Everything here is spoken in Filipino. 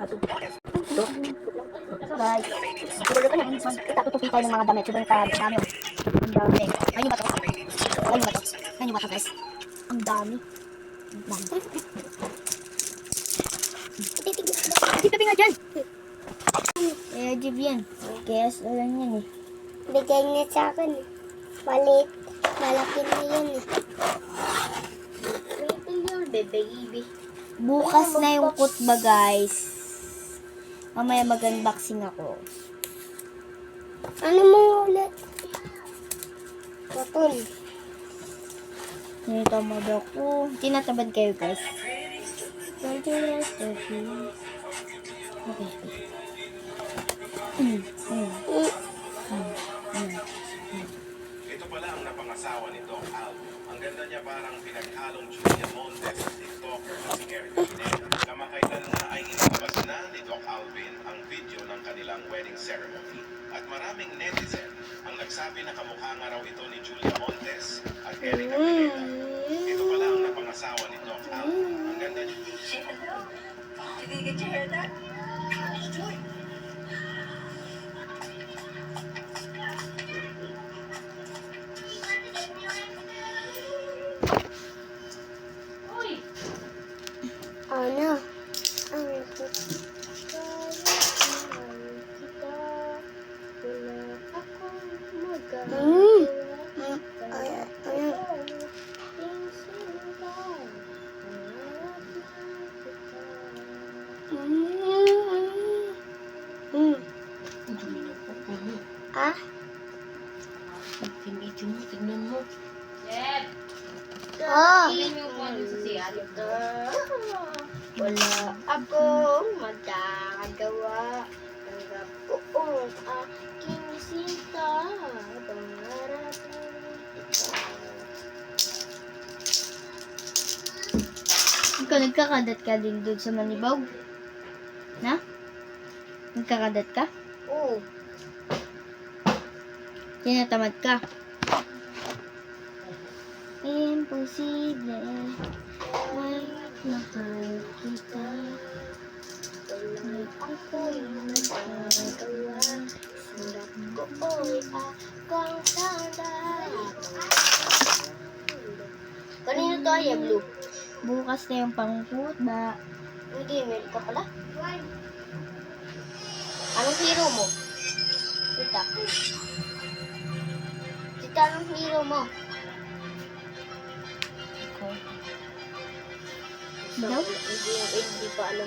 Ito. Guys. Tatutupi tayo ng mga damit. Sobrang dami. Ang dami. Ayun ba to? Ayun ba to guys? Ang dami. Ang dami. Tabi nga dyan. Jib yan. Kaya lang yan eh. Bigay niya sa akin eh. Malit. Malaki na yun eh. Baby. Bukas na yung kutba guys. Mamaya mag-unboxing ako. Ano mo ulit? Kapon. Tinatamad ako. Tinatamad kayo guys. Okay. Ito pala ang napangasawa ni Doc Al. Ang ganda niya parang pinaghalong Julia Montes sa TikToker na si Eric Pineda. Kamakailan na ay inilabas na ni Doc Alvin ang video ng kanilang wedding ceremony. At maraming netizen ang nagsabi na kamukha nga raw ito ni Julia Montes at Eric Pineda. Ito pala ang napangasawa ni Doc Al. Ang ganda niya. Did you get your hair done? Ano? Ah? Video mo, tignan mo. Deb! Oh! Tingnan mo kung ano sa siya. Wala akong magagawa. Tanggap ko ang aking sinta. Pangarap ng Ikaw nagkakadat ka din doon sa Manibog? Na? Nagkakadat ka? Oo. Tinatamad ka? Imposible ay mahal kita. Wala akong magagawa. Tanggap ko ang aking sinta. Kanino to ay Blue? Bukas na yung pangkutba. Nag-email ka pala? Anong hero mo? Tita. Tita, anong hero mo? Daw? Hindi pa alam.